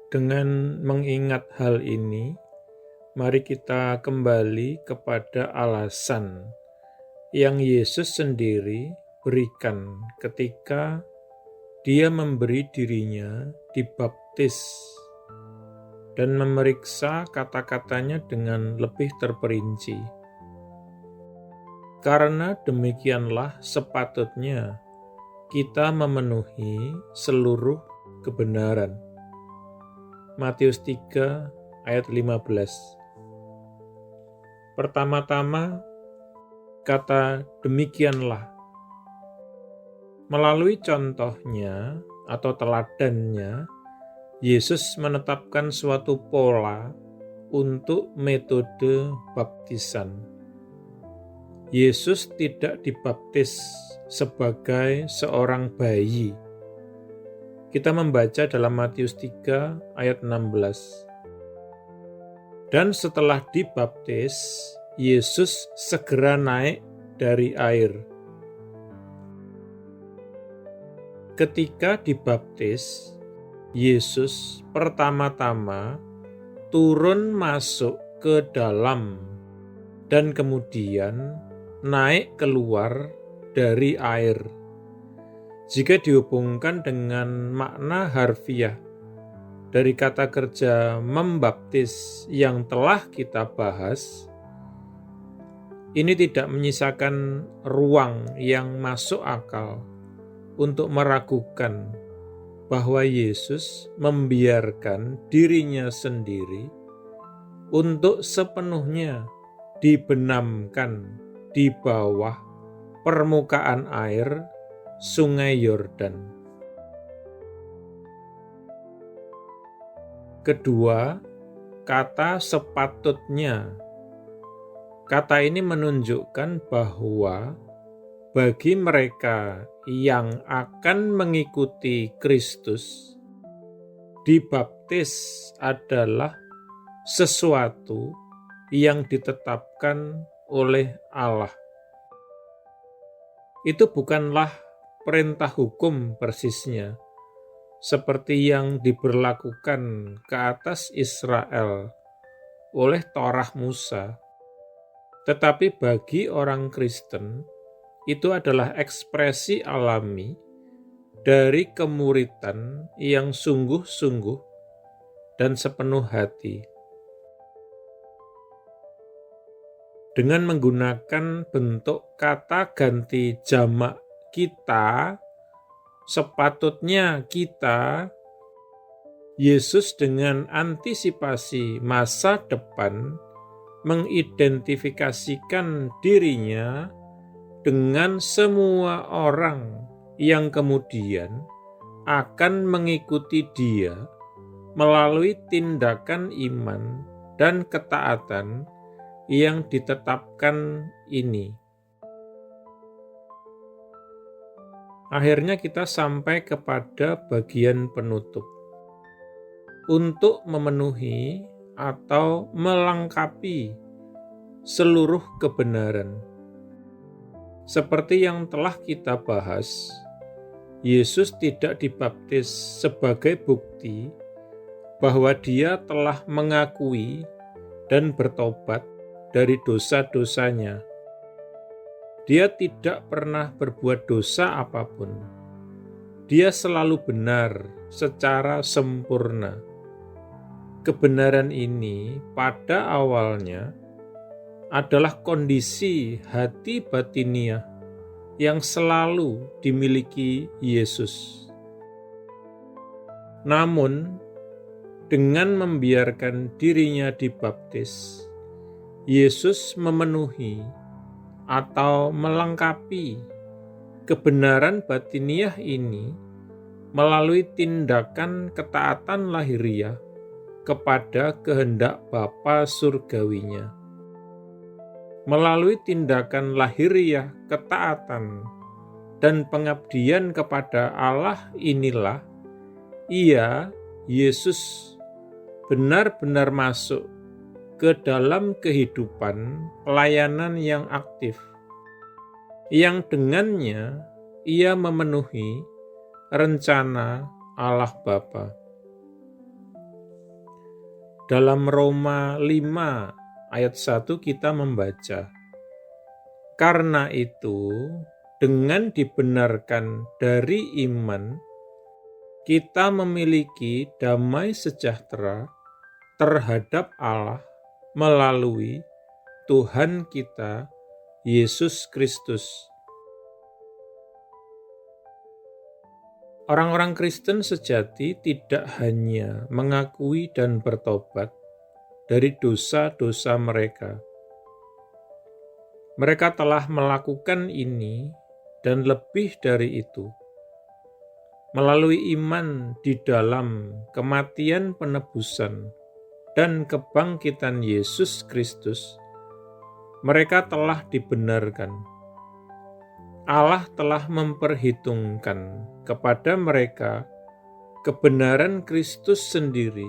Dengan mengingat hal ini, mari kita kembali kepada alasan yang Yesus sendiri berikan ketika Dia memberi dirinya dibaptis dan memeriksa kata-katanya dengan lebih terperinci. Karena demikianlah sepatutnya kita memenuhi seluruh kebenaran. Matius 3 ayat 15. Pertama-tama, kata demikianlah. Melalui contohnya atau teladannya, Yesus menetapkan suatu pola untuk metode baptisan. Yesus tidak dibaptis sebagai seorang bayi. Kita membaca dalam Matius 3 ayat 16. Dan setelah dibaptis, Yesus segera naik dari air. Ketika dibaptis, Yesus pertama-tama turun masuk ke dalam dan kemudian naik keluar dari air. Jika dihubungkan dengan makna harfiah dari kata kerja membaptis yang telah kita bahas, ini tidak menyisakan ruang yang masuk akal untuk meragukan bahwa Yesus membiarkan dirinya sendiri untuk sepenuhnya dibenamkan di bawah permukaan air Sungai Yordan. Kedua, kata sepatutnya. Kata ini menunjukkan bahwa bagi mereka yang akan mengikuti Kristus, dibaptis adalah sesuatu yang ditetapkan oleh Allah. Itu bukanlah perintah hukum persisnya, seperti yang diberlakukan ke atas Israel oleh Torah Musa. Tetapi bagi orang Kristen, itu adalah ekspresi alami dari kemuritan yang sungguh-sungguh dan sepenuh hati. Dengan menggunakan bentuk kata ganti jamak kita, sepatutnya kita, Yesus dengan antisipasi masa depan mengidentifikasikan dirinya dengan semua orang yang kemudian akan mengikuti Dia melalui tindakan iman dan ketaatan yang ditetapkan ini. Akhirnya kita sampai kepada bagian penutup. Untuk memenuhi atau melengkapi seluruh kebenaran. Seperti yang telah kita bahas, Yesus tidak dibaptis sebagai bukti bahwa Dia telah mengakui dan bertobat dari dosa-dosanya. Dia tidak pernah berbuat dosa apapun. Dia selalu benar secara sempurna. Kebenaran ini pada awalnya adalah kondisi hati batiniah yang selalu dimiliki Yesus. Namun, dengan membiarkan dirinya dibaptis, Yesus memenuhi atau melengkapi kebenaran batiniah ini melalui tindakan ketaatan lahiriah kepada kehendak Bapa surgawinya. Melalui tindakan lahiriah ketaatan dan pengabdian kepada Allah inilah Ia, Yesus, benar-benar masuk ke dalam kehidupan pelayanan yang aktif, yang dengannya Ia memenuhi rencana Allah Bapa. Dalam Roma 5 ayat 1 kita membaca, "Karena itu, dengan dibenarkan dari iman, kita memiliki damai sejahtera terhadap Allah melalui Tuhan kita, Yesus Kristus." Orang-orang Kristen sejati tidak hanya mengakui dan bertobat dari dosa-dosa mereka. Mereka telah melakukan ini dan lebih dari itu. Melalui iman di dalam kematian penebusan dan kebangkitan Yesus Kristus, mereka telah dibenarkan. Allah telah memperhitungkan kepada mereka kebenaran Kristus sendiri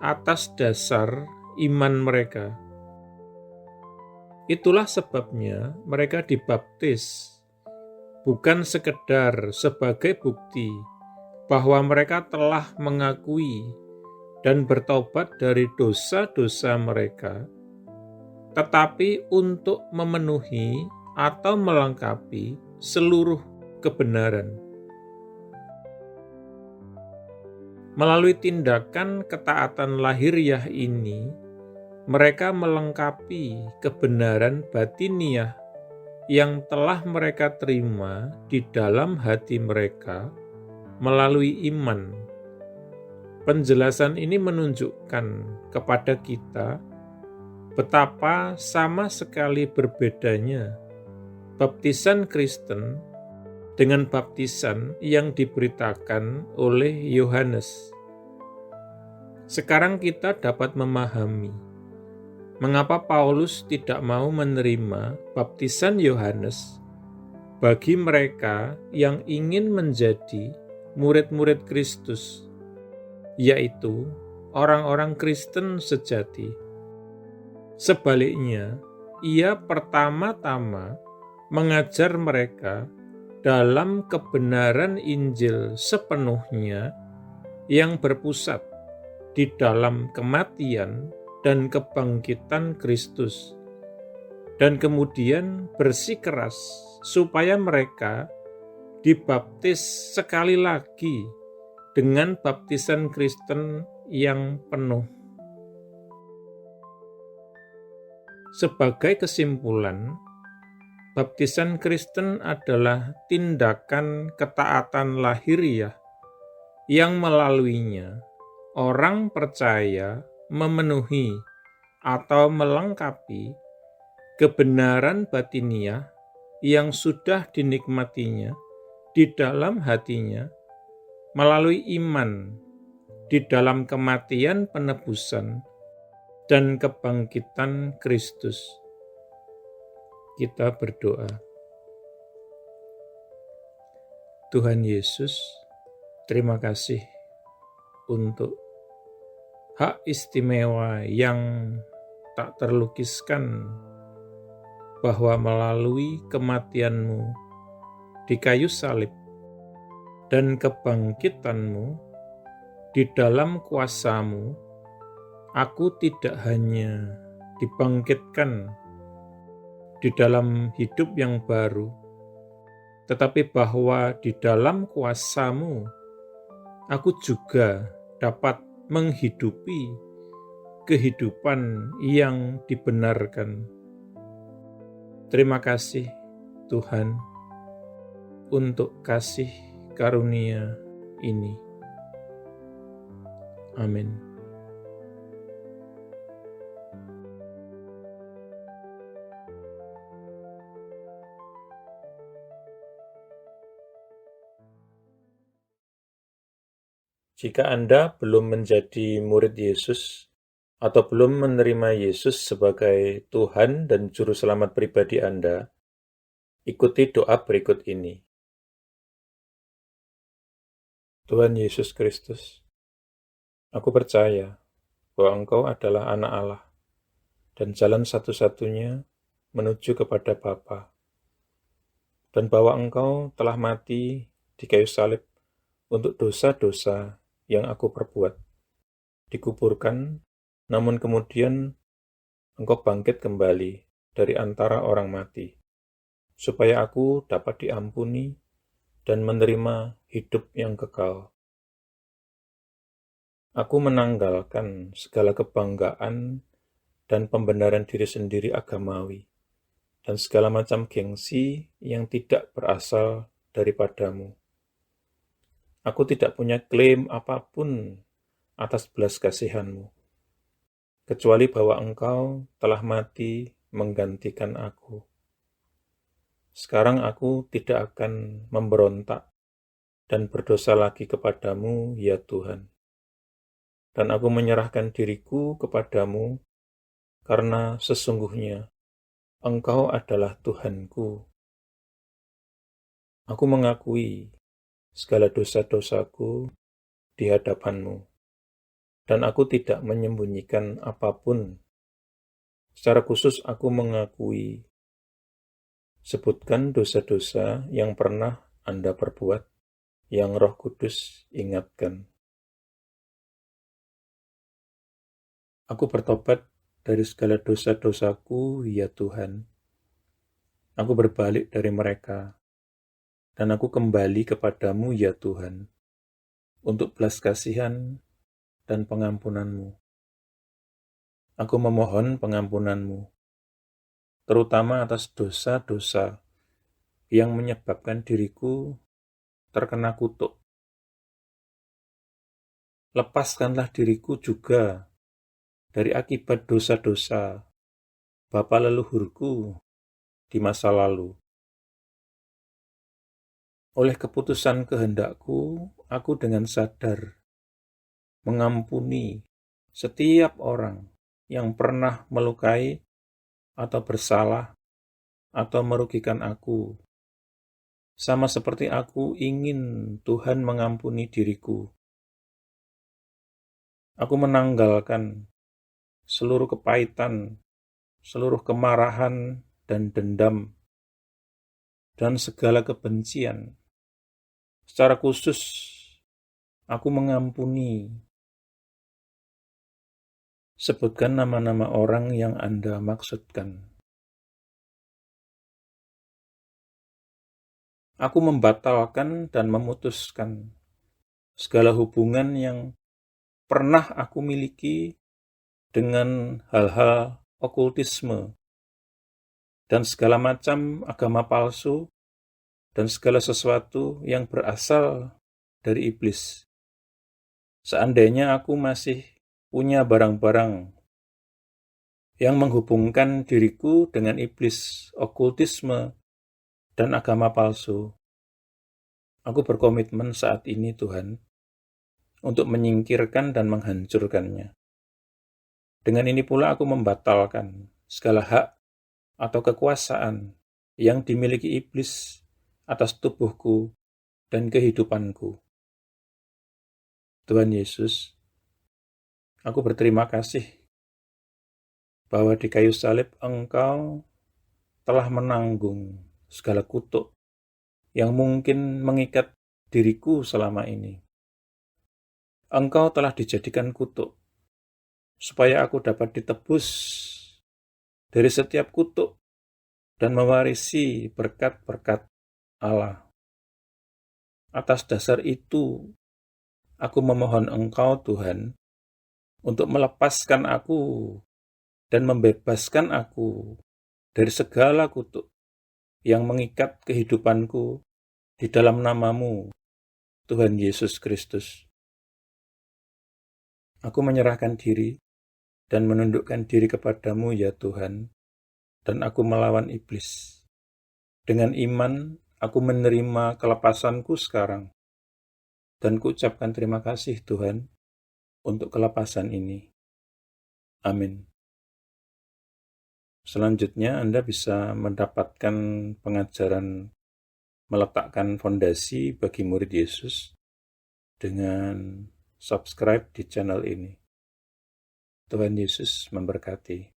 atas dasar iman mereka. Itulah sebabnya mereka dibaptis, bukan sekedar sebagai bukti bahwa mereka telah mengakui dan bertobat dari dosa-dosa mereka, tetapi untuk memenuhi atau melengkapi seluruh kebenaran. Melalui tindakan ketaatan lahiriah ini, mereka melengkapi kebenaran batiniah yang telah mereka terima di dalam hati mereka melalui iman. Penjelasan ini menunjukkan kepada kita betapa sama sekali berbedanya baptisan Kristen dengan baptisan yang diberitakan oleh Yohanes. Sekarang kita dapat memahami mengapa Paulus tidak mau menerima baptisan Yohanes bagi mereka yang ingin menjadi murid-murid Kristus, yaitu orang-orang Kristen sejati. Sebaliknya, ia pertama-tama mengajar mereka dalam kebenaran Injil sepenuhnya yang berpusat di dalam kematian dan kebangkitan Kristus, dan kemudian bersikeras supaya mereka dibaptis sekali lagi dengan baptisan Kristen yang penuh. Sebagai kesimpulan, baptisan Kristen adalah tindakan ketaatan lahiriah yang melaluinya orang percaya memenuhi atau melengkapi kebenaran batiniah yang sudah dinikmatinya di dalam hatinya melalui iman di dalam kematian penebusan dan kebangkitan Kristus. Kita berdoa. Tuhan Yesus, terima kasih untuk hak istimewa yang tak terlukiskan bahwa melalui kematian-Mu di kayu salib dan kebangkitan-Mu di dalam kuasa-Mu, aku tidak hanya dibangkitkan di dalam hidup yang baru, tetapi bahwa di dalam kuasa-Mu, aku juga dapat menghidupi kehidupan yang dibenarkan. Terima kasih Tuhan untuk kasih karunia ini. Amin. Jika Anda belum menjadi murid Yesus atau belum menerima Yesus sebagai Tuhan dan Juru Selamat pribadi Anda, ikuti doa berikut ini. Tuhan Yesus Kristus, aku percaya bahwa Engkau adalah Anak Allah dan jalan satu-satunya menuju kepada Bapa, dan bahwa Engkau telah mati di kayu salib untuk dosa-dosa yang aku perbuat, dikuburkan namun kemudian Engkau bangkit kembali dari antara orang mati, supaya aku dapat diampuni dan menerima hidup yang kekal. Aku menanggalkan segala kebanggaan dan pembenaran diri sendiri agamawi, dan segala macam gengsi yang tidak berasal daripadamu. Aku tidak punya klaim apapun atas belas kasihan-Mu, kecuali bahwa Engkau telah mati menggantikan aku. Sekarang aku tidak akan memberontak dan berdosa lagi kepadamu, ya Tuhan. Dan aku menyerahkan diriku kepadamu, karena sesungguhnya Engkau adalah Tuhanku. Aku mengakui segala dosa-dosaku di hadapan-Mu, dan aku tidak menyembunyikan apapun. Secara khusus aku mengakui, sebutkan dosa-dosa yang pernah Anda perbuat, yang Roh Kudus ingatkan. Aku bertobat dari segala dosa-dosaku, ya Tuhan. Aku berbalik dari mereka, dan aku kembali kepadamu, ya Tuhan, untuk belas kasihan dan pengampunan-Mu. Aku memohon pengampunan-Mu, terutama atas dosa-dosa yang menyebabkan diriku terkena kutuk. Lepaskanlah diriku juga dari akibat dosa-dosa bapa leluhurku di masa lalu. Oleh keputusan kehendakku, aku dengan sadar mengampuni setiap orang yang pernah melukai atau bersalah atau merugikan aku, sama seperti aku ingin Tuhan mengampuni diriku. Aku menanggalkan seluruh kepahitan, seluruh kemarahan dan dendam, dan segala kebencian. Secara khusus, aku mengampuni. Sebutkan nama-nama orang yang Anda maksudkan. Aku membatalkan dan memutuskan segala hubungan yang pernah aku miliki dengan hal-hal okultisme dan segala macam agama palsu dan segala sesuatu yang berasal dari iblis. Seandainya aku masih punya barang-barang yang menghubungkan diriku dengan iblis, okultisme, dan agama palsu, aku berkomitmen saat ini, Tuhan, untuk menyingkirkan dan menghancurkannya. Dengan ini pula aku membatalkan segala hak atau kekuasaan yang dimiliki iblis atas tubuhku dan kehidupanku. Tuhan Yesus, aku berterima kasih bahwa di kayu salib Engkau telah menanggung segala kutuk yang mungkin mengikat diriku selama ini. Engkau telah dijadikan kutuk, supaya aku dapat ditebus dari setiap kutuk dan mewarisi berkat-berkat Allah. Atas dasar itu, aku memohon Engkau, Tuhan, untuk melepaskan aku dan membebaskan aku dari segala kutuk yang mengikat kehidupanku di dalam nama-Mu, Tuhan Yesus Kristus. Aku menyerahkan diri dan menundukkan diri kepadamu, ya Tuhan, dan aku melawan iblis. Dengan iman, aku menerima kelepasanku sekarang, dan kuucapkan terima kasih, Tuhan, untuk kelepasan ini. Amin. Selanjutnya, Anda bisa mendapatkan pengajaran meletakkan fondasi bagi murid Yesus dengan subscribe di channel ini. Tuhan Yesus memberkati.